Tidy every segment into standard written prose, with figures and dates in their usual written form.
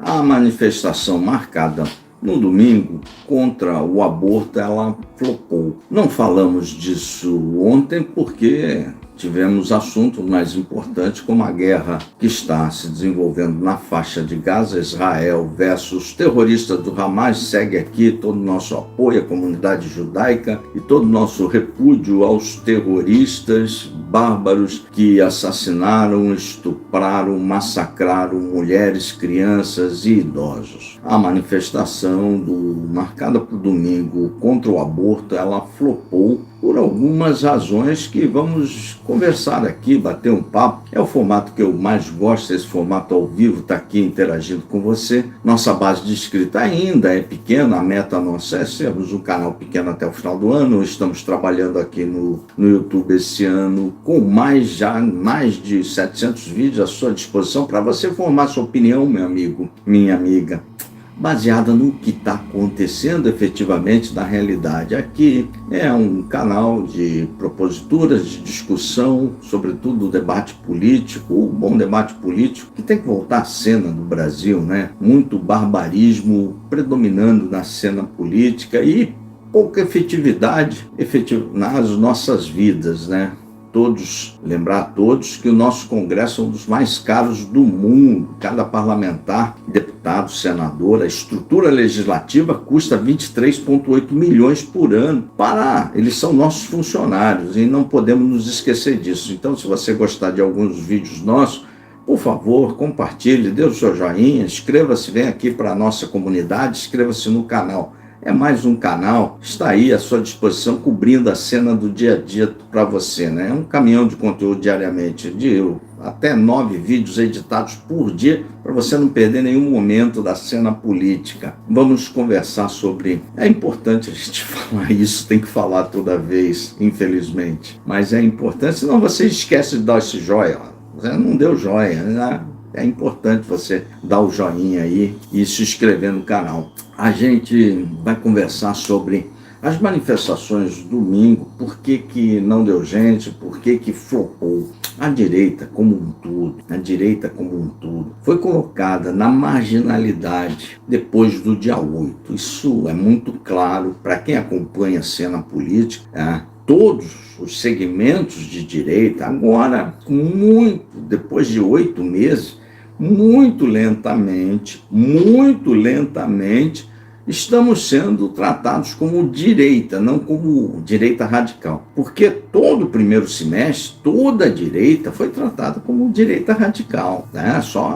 A manifestação marcada no domingo contra o aborto, ela flopou. Não falamos disso ontem porque tivemos assuntos mais importantes como a guerra que está se desenvolvendo na faixa de Gaza, Israel versus terroristas do Hamas. Segue aqui todo o nosso apoio à comunidade judaica e todo o nosso repúdio aos terroristas bárbaros que assassinaram, estupraram, massacraram mulheres, crianças e idosos. A manifestação marcada para o domingo contra o aborto, ela flopou por algumas razões que vamos conversar aqui, bater um papo. É o formato que eu mais gosto, esse formato ao vivo, está aqui interagindo com você. Nossa base de inscritos ainda é pequena, a meta nossa é sermos um canal pequeno até o final do ano. Estamos trabalhando aqui no YouTube esse ano com mais de 700 vídeos à sua disposição para você formar sua opinião, meu amigo, minha amiga, baseada no que está acontecendo efetivamente na realidade. Aqui é um canal de proposituras, de discussão, sobretudo do debate político, o bom debate político, que tem que voltar à cena do Brasil, né? Muito barbarismo predominando na cena política e pouca efetividade nas nossas vidas, né? Lembrar a todos que o nosso Congresso é um dos mais caros do mundo. Cada parlamentar, deputado, senador, a estrutura legislativa custa 23,8 milhões por ano. Eles são nossos funcionários e não podemos nos esquecer disso. Então, se você gostar de alguns vídeos nossos, por favor, compartilhe, dê o seu joinha, inscreva-se, vem aqui para a nossa comunidade, inscreva-se no canal. É mais um canal, está aí à sua disposição, cobrindo a cena do dia a dia para você, né? É um caminhão de conteúdo diariamente, até 9 vídeos editados por dia, para você não perder nenhum momento da cena política. Vamos conversar sobre... É importante a gente falar isso, tem que falar toda vez, infelizmente. Mas é importante, senão você esquece de dar esse joia. Você não deu joia, né? É importante você dar o joinha aí e se inscrever no canal. A gente vai conversar sobre as manifestações do domingo, por que não deu gente, por que flopou. A direita como um todo, foi colocada na marginalidade depois do dia 8. Isso é muito claro para quem acompanha a cena política, todos os segmentos de direita, agora, depois de 8 meses, muito lentamente, estamos sendo tratados como direita, não como direita radical. Porque todo o primeiro semestre, toda a direita foi tratada como direita radical, né? Só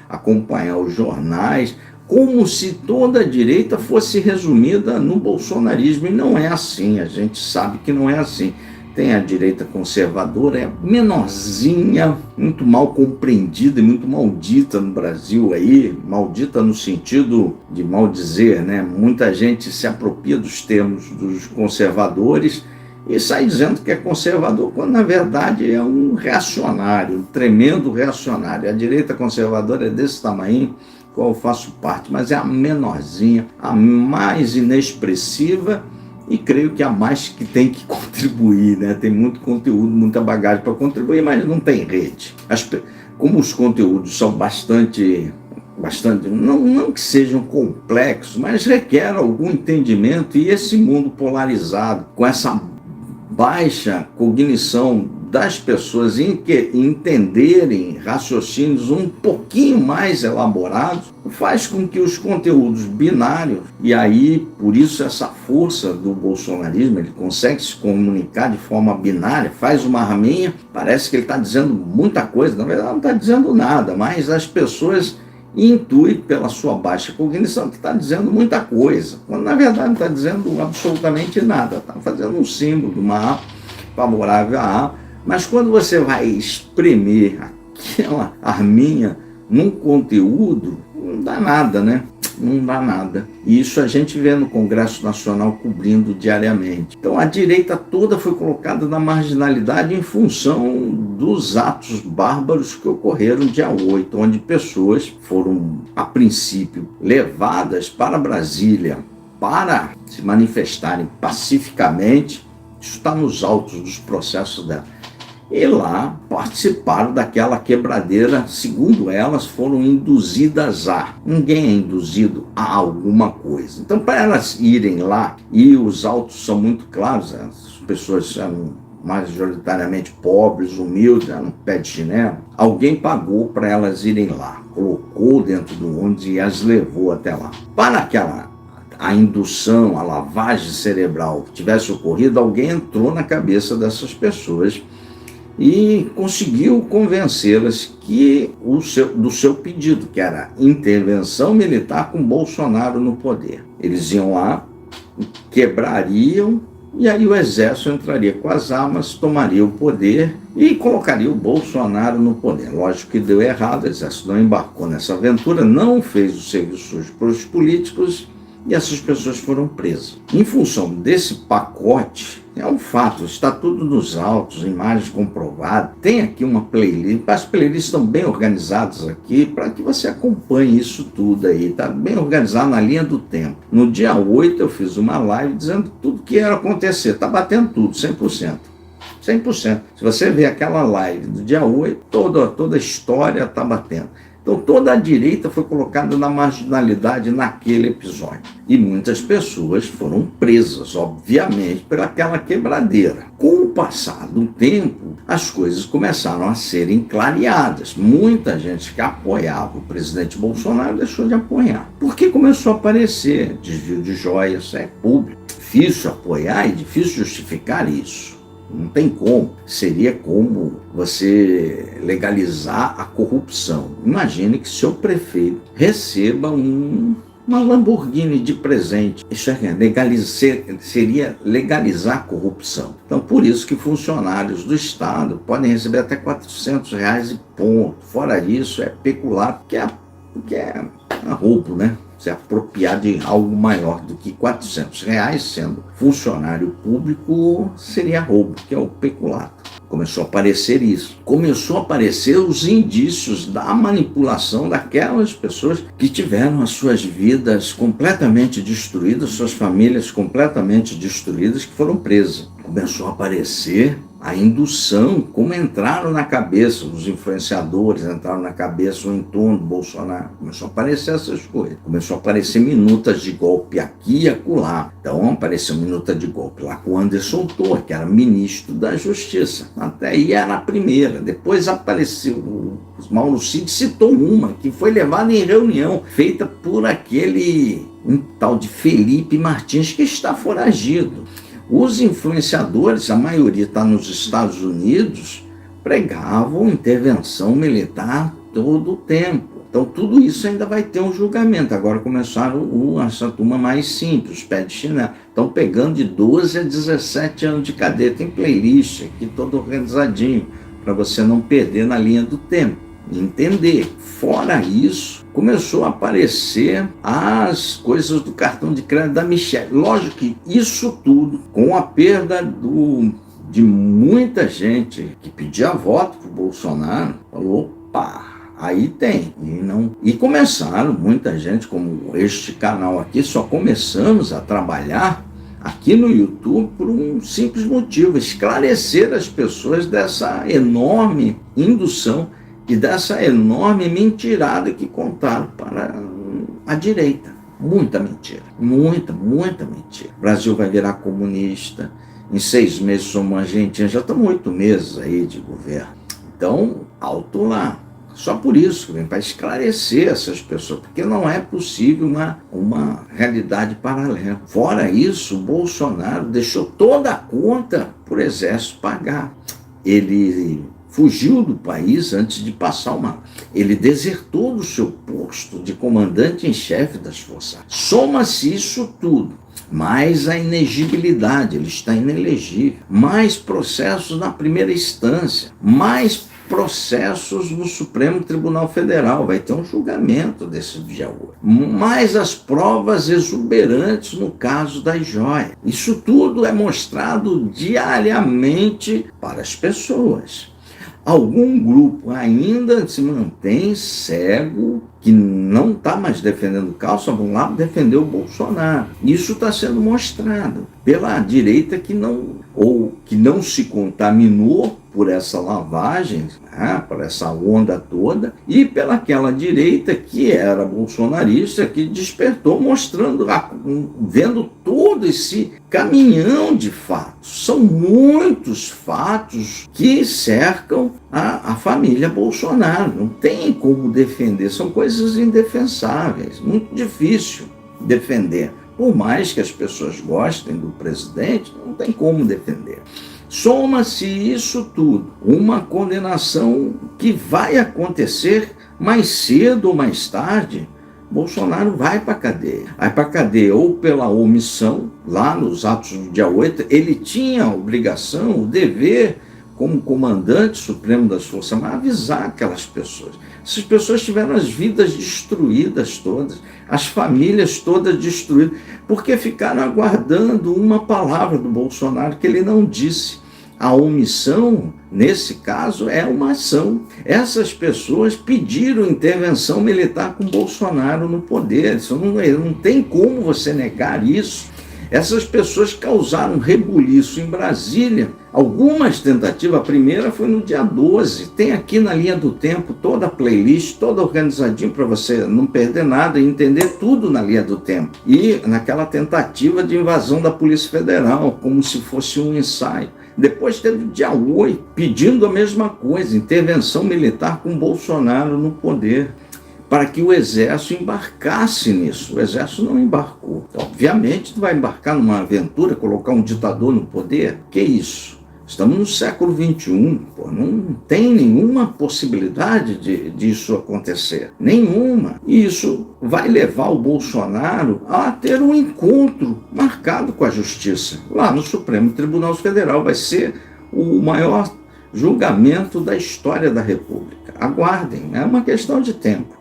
acompanhar os jornais, como se toda a direita fosse resumida no bolsonarismo, e não é assim, a gente sabe que não é assim. Tem a direita conservadora, é menorzinha, muito mal compreendida e muito maldita no Brasil aí, maldita no sentido de maldizer, né? Muita gente se apropria dos termos dos conservadores e sai dizendo que é conservador, quando na verdade é um reacionário, um tremendo reacionário. A direita conservadora é desse tamanho, qual eu faço parte, mas é a menorzinha, a mais inexpressiva, e creio que a mais que tem que contribuir, né? Tem muito conteúdo, muita bagagem para contribuir, mas não tem rede. Como os conteúdos são bastante não que sejam complexos, mas requer algum entendimento, e esse mundo polarizado, com essa baixa cognição das pessoas entenderem raciocínios um pouquinho mais elaborados, faz com que os conteúdos binários, e aí por isso essa força do bolsonarismo, ele consegue se comunicar de forma binária, faz uma raminha, parece que ele está dizendo muita coisa, na verdade não está dizendo nada, mas as pessoas intuem pela sua baixa cognição que está dizendo muita coisa, quando na verdade não está dizendo absolutamente nada, está fazendo um símbolo de uma A favorável a A. Mas quando você vai espremer aquela arminha num conteúdo, não dá nada, né? Não dá nada. E isso a gente vê no Congresso Nacional cobrindo diariamente. Então a direita toda foi colocada na marginalidade em função dos atos bárbaros que ocorreram dia 8, onde pessoas foram, a princípio, levadas para Brasília para se manifestarem pacificamente. Isso está nos autos dos processos dela. e lá participaram daquela quebradeira. Segundo elas, foram induzidas a. Ninguém é induzido a alguma coisa. Então, para elas irem lá, e os autos são muito claros, as pessoas eram majoritariamente pobres, humildes, eram pé de chinelo, alguém pagou para elas irem lá, colocou dentro do ônibus e as levou até lá. Para a indução, a lavagem cerebral tivesse ocorrido, alguém entrou na cabeça dessas pessoas e conseguiu convencê-las do seu pedido, que era intervenção militar com Bolsonaro no poder. Eles iam lá, quebrariam, e aí o exército entraria com as armas, tomaria o poder e colocaria o Bolsonaro no poder. Lógico que deu errado, o exército não embarcou nessa aventura, não fez o serviço sujo para os políticos, e essas pessoas foram presas. Em função desse pacote, é um fato, está tudo nos autos, imagens comprovadas. Tem aqui uma playlist, as playlists estão bem organizadas aqui, para que você acompanhe isso tudo aí, está bem organizado na linha do tempo. No dia 8 eu fiz uma live dizendo tudo que ia acontecer, está batendo tudo, 100%. 100%. Se você ver aquela live do dia 8, toda a história está batendo. Então toda a direita foi colocada na marginalidade naquele episódio. E muitas pessoas foram presas, obviamente, pelaquela quebradeira. Com o passar do tempo, as coisas começaram a serem clareadas. Muita gente que apoiava o presidente Bolsonaro deixou de apoiar. Porque começou a aparecer desvio de joias, é público. Difícil apoiar e difícil justificar isso. Não tem como. Seria como você legalizar a corrupção. Imagine que seu prefeito receba uma Lamborghini de presente. Isso seria legalizar a corrupção. Então, por isso que funcionários do Estado podem receber até R$400 e ponto. Fora isso, é peculado, porque é roubo, né? Se apropriar de algo maior do que R$400, sendo funcionário público, seria roubo, que é o peculato. Começou a aparecer isso. Começou a aparecer os indícios da manipulação daquelas pessoas que tiveram as suas vidas completamente destruídas, suas famílias completamente destruídas, que foram presas. Começou a aparecer a indução, como entraram na cabeça os influenciadores, entraram na cabeça o entorno do Bolsonaro. Começou a aparecer essas coisas. Começou a aparecer minutas de golpe aqui e acolá. Então apareceu minuta de golpe lá com o Anderson Torres, que era ministro da Justiça. Até aí era a primeira. Depois apareceu, o Mauro Cid citou uma, que foi levada em reunião, feita por um tal de Felipe Martins, que está foragido. Os influenciadores, a maioria está nos Estados Unidos, pregavam intervenção militar todo o tempo. Então tudo isso ainda vai ter um julgamento. Agora começaram essa turma mais simples, os pés de chinelo. Estão pegando de 12 a 17 anos de cadeia. Tem playlist aqui todo organizadinho, para você não perder na linha do tempo. Entender. Fora isso, começou a aparecer as coisas do cartão de crédito da Michelle. Lógico que isso tudo, com a perda de muita gente que pedia voto para o Bolsonaro, falou, opa, aí tem. E começaram, muita gente, como este canal aqui, só começamos a trabalhar aqui no YouTube por um simples motivo, esclarecer as pessoas dessa enorme indução e dessa enorme mentirada que contaram para a direita. Muita mentira, muita mentira. O Brasil vai virar comunista, em 6 meses somos Argentina, já estamos 8 meses aí de governo. Então, alto lá. Só por isso, para esclarecer essas pessoas, porque não é possível uma realidade paralela. Fora isso, o Bolsonaro deixou toda a conta para o exército pagar. Ele fugiu do país antes de passar ele desertou do seu posto de comandante em chefe das forças. Soma-se isso tudo, mais a inegibilidade, ele está inelegível, mais processos na primeira instância, mais processos no Supremo Tribunal Federal, vai ter um julgamento desse dia 8, mais as provas exuberantes no caso das joias. Isso tudo é mostrado diariamente para as pessoas. Algum grupo ainda se mantém cego, que não está mais defendendo o caso, só vão lá defender o Bolsonaro. Isso está sendo mostrado pela direita que não se contaminou por essa lavagem, né, por essa onda toda, e pelaquela direita que era bolsonarista, que despertou, mostrando, vendo todo esse caminhão de fatos. São muitos fatos que cercam a família Bolsonaro. Não tem como defender, são coisas indefensáveis, muito difícil defender. Por mais que as pessoas gostem do presidente, não tem como defender. Soma-se isso tudo, uma condenação que vai acontecer mais cedo ou mais tarde. Bolsonaro vai para a cadeia. Vai para a cadeia ou pela omissão, lá nos atos do dia 8, ele tinha a obrigação, o dever, como comandante supremo das Forças Armadas, avisar aquelas pessoas. Essas pessoas tiveram as vidas destruídas todas, as famílias todas destruídas, porque ficaram aguardando uma palavra do Bolsonaro que ele não disse. A omissão, nesse caso, é uma ação. Essas pessoas pediram intervenção militar com Bolsonaro no poder. Isso não tem como você negar isso. Essas pessoas causaram rebuliço em Brasília. Algumas tentativas, a primeira foi no dia 12. Tem aqui na linha do tempo toda a playlist, toda organizadinha para você não perder nada e entender tudo na linha do tempo. E naquela tentativa de invasão da Polícia Federal, como se fosse um ensaio. Depois teve o dia 8, pedindo a mesma coisa, intervenção militar com Bolsonaro no poder, para que o Exército embarcasse nisso. O Exército não embarcou. Então, obviamente, tu vai embarcar numa aventura, colocar um ditador no poder? Que isso? Estamos no século XXI, não tem nenhuma possibilidade disso acontecer. Nenhuma. E isso vai levar o Bolsonaro a ter um encontro marcado com a justiça. Lá no Supremo Tribunal Federal vai ser o maior julgamento da história da República. Aguardem, é uma questão de tempo.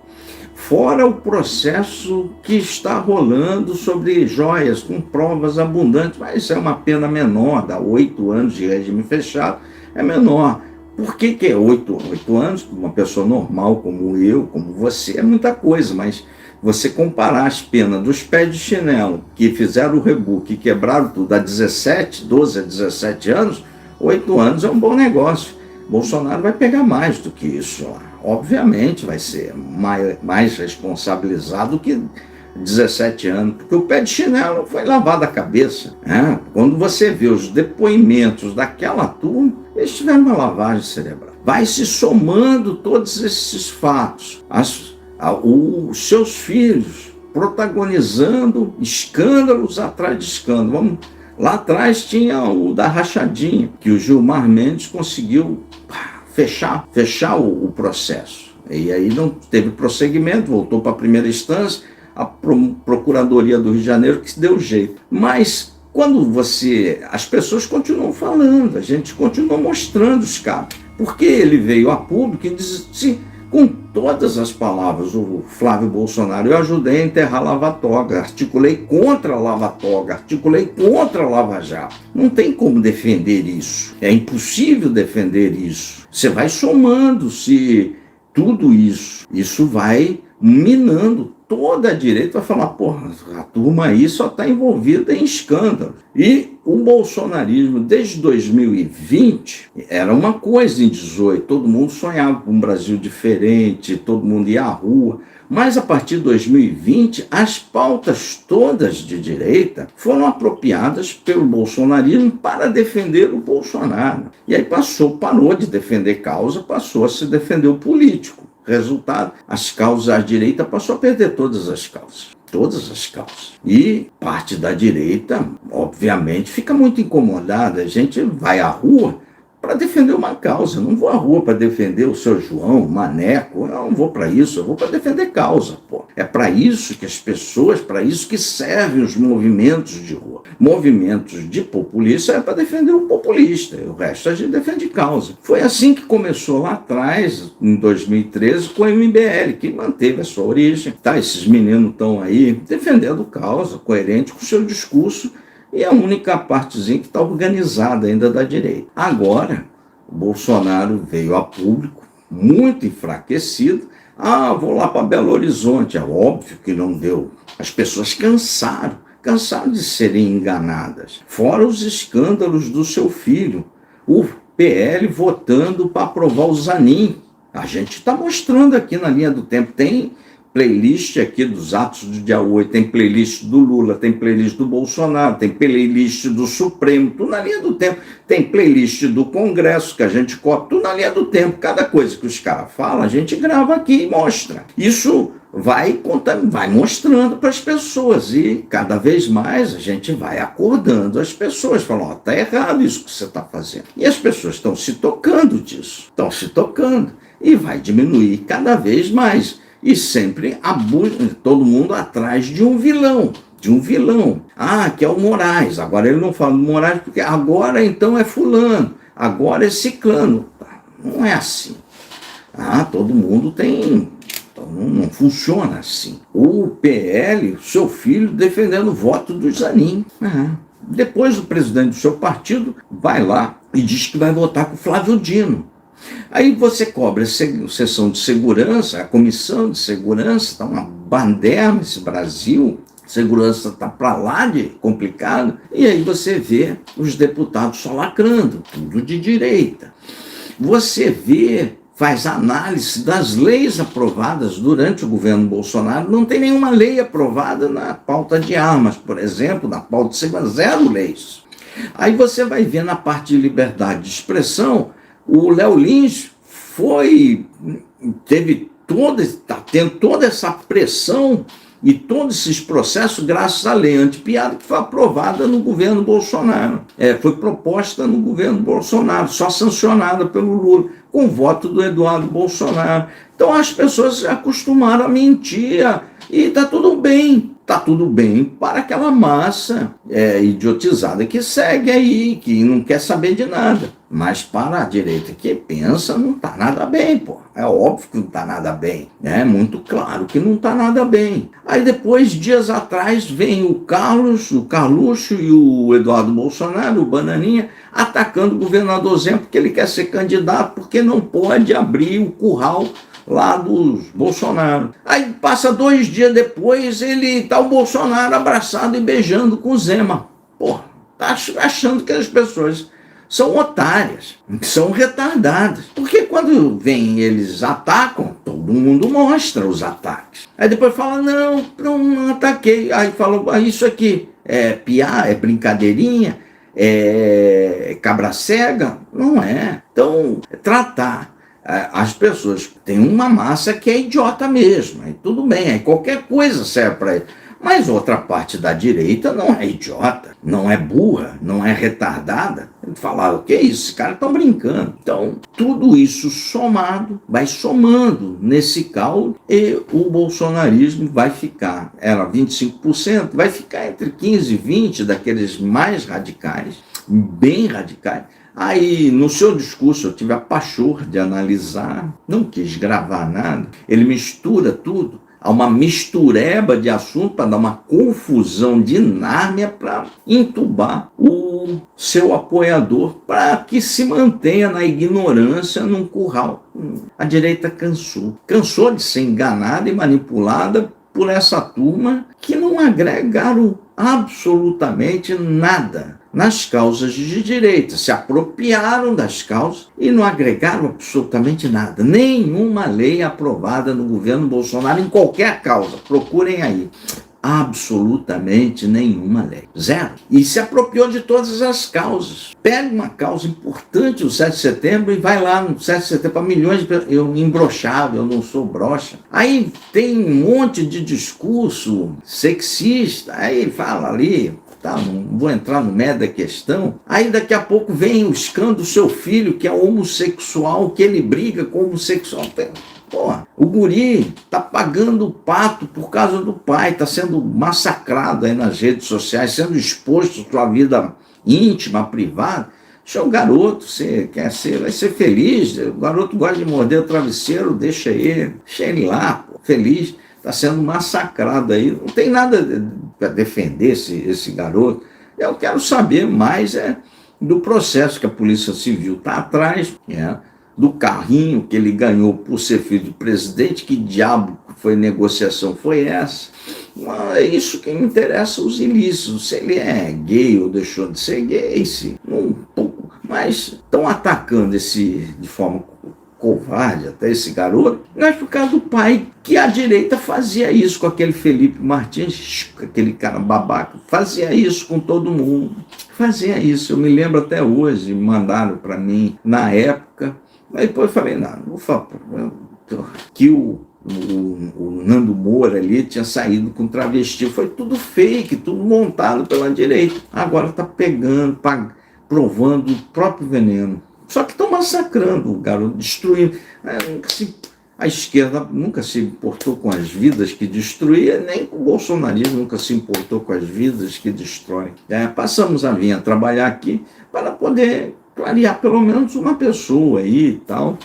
Fora o processo que está rolando sobre joias, com provas abundantes, mas isso é uma pena menor, dá 8 anos de regime fechado, é menor. Por que é 8 anos? Uma pessoa normal como eu, como você, é muita coisa, mas você comparar as penas dos pés de chinelo que fizeram o rebook e quebraram tudo há 12 a 17 anos, 8 anos é um bom negócio. Bolsonaro vai pegar mais do que isso lá. Obviamente vai ser mais responsabilizado que 17 anos, porque o pé de chinelo foi lavado a cabeça. Né? Quando você vê os depoimentos daquela turma, eles tiveram uma lavagem cerebral. Vai se somando todos esses fatos. Os seus filhos protagonizando escândalos atrás de escândalo. Lá atrás tinha o da rachadinha, que o Gilmar Mendes conseguiu fechar o processo. E aí não teve prosseguimento, voltou para a primeira instância, a Procuradoria do Rio de Janeiro que se deu jeito. Mas quando as pessoas continuam falando, a gente continua mostrando os cabos. Porque ele veio a público e disse, com todas as palavras, o Flávio Bolsonaro, eu ajudei a enterrar a Lava Toga, articulei contra a Lava Toga, articulei contra a Lava Jato. Não tem como defender isso. É impossível defender isso. Você vai somando-se tudo isso. Isso vai minando toda a direita, vai falar, porra, a turma aí só está envolvida em escândalo. E o bolsonarismo, desde 2020, era uma coisa em 18, todo mundo sonhava com um Brasil diferente, todo mundo ia à rua. Mas a partir de 2020, as pautas todas de direita foram apropriadas pelo bolsonarismo para defender o Bolsonaro. E aí parou de defender causa, passou a se defender o político. Resultado, as causas, a direita passou a perder todas as causas. Todas as causas. E parte da direita, obviamente, fica muito incomodada. A gente vai à rua para defender uma causa. Eu não vou à rua para defender o seu João, o Maneco. Eu não vou para isso, eu vou para defender causa. Pô. É para isso que as pessoas, para isso que servem os movimentos de rua. Movimentos de populista é para defender o populista. O resto a gente defende causa. Foi assim que começou lá atrás, em 2013, com o MBL, que manteve a sua origem. Tá, esses meninos estão aí defendendo causa, coerente com o seu discurso. E a única partezinha que está organizada ainda da direita. Agora, o Bolsonaro veio a público, muito enfraquecido. Vou lá para Belo Horizonte. É óbvio que não deu. As pessoas cansaram de serem enganadas. Fora os escândalos do seu filho. PL votando para aprovar o Zanin. A gente está mostrando aqui na linha do tempo, tem playlist aqui dos atos do dia 8, tem playlist do Lula, tem playlist do Bolsonaro, tem playlist do Supremo, tudo na linha do tempo. Tem playlist do Congresso, que a gente copia, tudo na linha do tempo. Cada coisa que os caras falam, a gente grava aqui e mostra. Isso vai mostrando para as pessoas e cada vez mais a gente vai acordando as pessoas, falando, tá errado isso que você está fazendo. E as pessoas estão se tocando disso, estão se tocando e vai diminuir cada vez mais. E sempre todo mundo atrás de um vilão. Que é o Moraes. Agora ele não fala do Moraes porque agora então é fulano, agora é ciclano. Não é assim. Todo mundo tem... Então não funciona assim. O PL, seu filho, defendendo o voto do Zanin. Depois o presidente do seu partido vai lá e diz que vai votar com o Flávio Dino. Aí você cobra a sessão de segurança, a comissão de segurança, está uma bandeira nesse Brasil, segurança está para lá de complicado, e aí você vê os deputados só lacrando, tudo de direita. Você vê, faz análise das leis aprovadas durante o governo Bolsonaro, não tem nenhuma lei aprovada na pauta de armas, por exemplo, na pauta de segurança, 0 leis. Aí você vai ver na parte de liberdade de expressão, o Léo Lins está tendo toda essa pressão e todos esses processos graças à lei antipiada que foi aprovada no governo Bolsonaro. Foi proposta no governo Bolsonaro, só sancionada pelo Lula, com voto do Eduardo Bolsonaro. Então as pessoas se acostumaram a mentir e está tudo bem. Está tudo bem para aquela massa idiotizada que segue aí, que não quer saber de nada. Mas para a direita que pensa, não está nada bem, pô. É óbvio que não está nada bem. É muito claro que não está nada bem. Aí depois, dias atrás, vem o Carluxo e o Eduardo Bolsonaro, o Bananinha, atacando o governador Zé porque ele quer ser candidato, porque não pode abrir o curral lá dos Bolsonaro. Aí passa 2 dias depois, o Bolsonaro abraçado e beijando com o Zema. Pô, tá achando que as pessoas são otárias, são retardadas. Porque quando eles atacam, todo mundo mostra os ataques. Aí depois fala, não ataquei. Aí fala, isso aqui é piar, é brincadeirinha, é cabra cega? Não é. Então, tratar as pessoas, tem uma massa que é idiota mesmo, aí tudo bem, aí qualquer coisa serve para ele. Mas outra parte da direita não é idiota, não é burra, não é retardada. Falaram, o que é isso? Esses caras estão brincando. Então, tudo isso somado, vai somando nesse caldo e o bolsonarismo vai ficar, era 25%, vai ficar entre 15 e 20 daqueles mais radicais, bem radicais. Aí, no seu discurso, eu tive a pachorra de analisar, não quis gravar nada, ele mistura tudo, há uma mistureba de assunto para dar uma confusão de Nárnia para entubar o seu apoiador, para que se mantenha na ignorância num curral. A direita cansou de ser enganada e manipulada por essa turma que não agregaram absolutamente nada nas causas de direita, se apropriaram das causas e não agregaram absolutamente nada. Nenhuma lei aprovada no governo Bolsonaro em qualquer causa, procurem aí. Absolutamente nenhuma lei. 0. E se apropriou de todas as causas. Pega uma causa importante, o 7 de setembro, e vai lá no 7 de setembro para milhões de pessoas. Eu embroxava, eu não sou broxa. Aí tem um monte de discurso sexista, aí fala ali, não vou entrar no mérito da questão. Aí daqui a pouco vem o escândalo do seu filho, que é homossexual, que ele briga com o homossexual. Porra, o guri tá pagando o pato por causa do pai, tá sendo massacrado aí nas redes sociais, sendo exposto à sua vida íntima, privada. Deixa o garoto, você quer ser, vai ser feliz. O garoto gosta de morder o travesseiro, deixa ele lá, pô, feliz. Está sendo massacrado aí. Não tem nada para defender esse garoto. Eu quero saber mais do processo que a Polícia Civil está atrás, do carrinho que ele ganhou por ser filho do presidente. Que diabo foi negociação foi essa? É isso que me interessa, os ilícitos. Se ele é gay ou deixou de ser gay, Mas estão atacando de forma covarde até esse garoto, mas por causa do pai, que a direita fazia isso com aquele Felipe Martins, aquele cara babaca, fazia isso com todo mundo, fazia isso. Eu me lembro até hoje, mandaram para mim na época, mas depois eu falei, não vou falar, que o Nando Moura ali tinha saído com travesti, foi tudo fake, tudo montado pela direita. Agora está pegando, provando o próprio veneno. Só que estão massacrando o garoto, destruindo. A esquerda nunca se importou com as vidas que destruía, nem o bolsonarismo nunca se importou com as vidas que destrói. Passamos a vir a trabalhar aqui para poder clarear pelo menos uma pessoa aí e tal,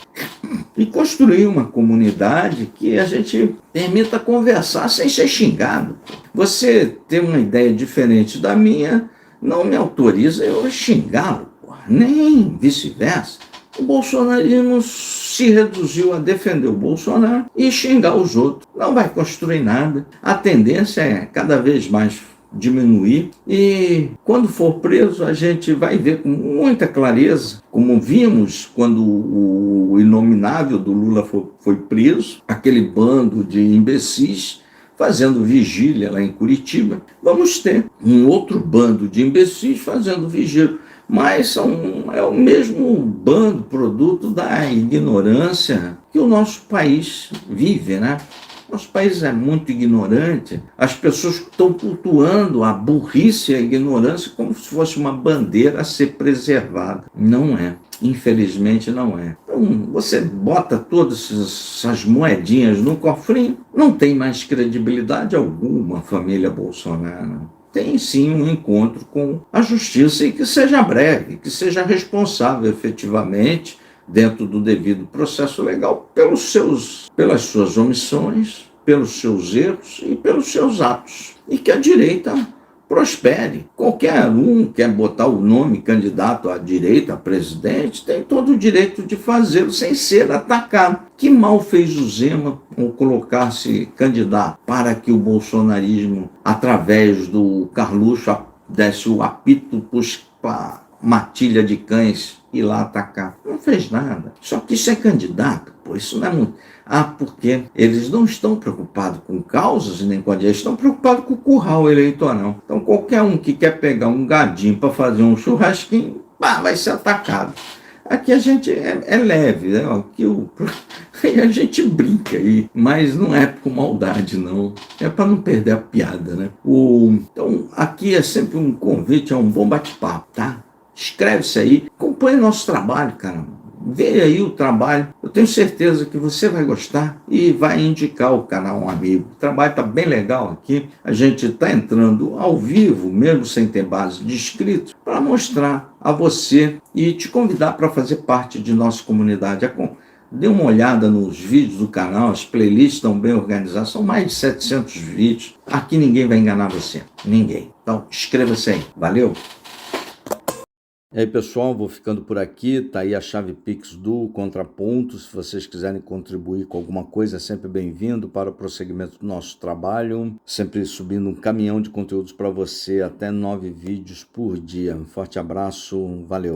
e construir uma comunidade que a gente permita conversar sem ser xingado. Você ter uma ideia diferente da minha não me autoriza eu a xingá-lo, nem vice-versa. O bolsonarismo se reduziu a defender o Bolsonaro e xingar os outros. Não vai construir nada. A tendência é cada vez mais diminuir, e quando for preso a gente vai ver com muita clareza, como vimos quando o inominável do Lula foi preso, aquele bando de imbecis fazendo vigília lá em Curitiba. Vamos ter um outro bando de imbecis fazendo vigília, mas é o mesmo bando, produto da ignorância que o nosso país vive, né? Nosso país é muito ignorante, as pessoas estão cultuando a burrice e a ignorância como se fosse uma bandeira a ser preservada. Não é, infelizmente não é. Então, você bota todas essas moedinhas no cofrinho, não tem mais credibilidade alguma a família Bolsonaro. Tem sim um encontro com a justiça, e que seja breve, que seja responsável efetivamente, dentro do devido processo legal, pelas suas omissões, pelos seus erros e pelos seus atos. E que a direita prospere. Qualquer um quer botar o nome candidato à direita, a presidente, tem todo o direito de fazê-lo sem ser atacado. Que mal fez o Zema ao colocar-se candidato para que o bolsonarismo, através do Carluxo, desse o apito para matilha de cães ir lá atacar? Não fez nada. Só que isso é candidato, pô, isso não é muito. Porque eles não estão preocupados com causas nem com a direita, estão preocupados com o curral eleitoral. Então qualquer um que quer pegar um gadinho para fazer um churrasquinho, vai ser atacado. Aqui a gente é leve, né? Aqui a gente brinca aí, mas não é por maldade, não. É para não perder a piada, né? Então aqui é sempre um convite a um bom bate-papo, tá? Inscreve-se aí, acompanhe nosso trabalho, cara. Vê aí o trabalho, eu tenho certeza que você vai gostar e vai indicar o canal a um amigo. O trabalho está bem legal aqui, a gente está entrando ao vivo, mesmo sem ter base de inscritos, para mostrar a você e te convidar para fazer parte de nossa comunidade. Dê uma olhada nos vídeos do canal, as playlists estão bem organizadas, são mais de 700 vídeos. Aqui ninguém vai enganar você, ninguém. Então inscreva-se aí, valeu! E aí, pessoal, vou ficando por aqui. Tá aí a chave Pix do Contraponto. Se vocês quiserem contribuir com alguma coisa, é sempre bem-vindo para o prosseguimento do nosso trabalho. Sempre subindo um caminhão de conteúdos para você, até 9 vídeos por dia. Um forte abraço, valeu!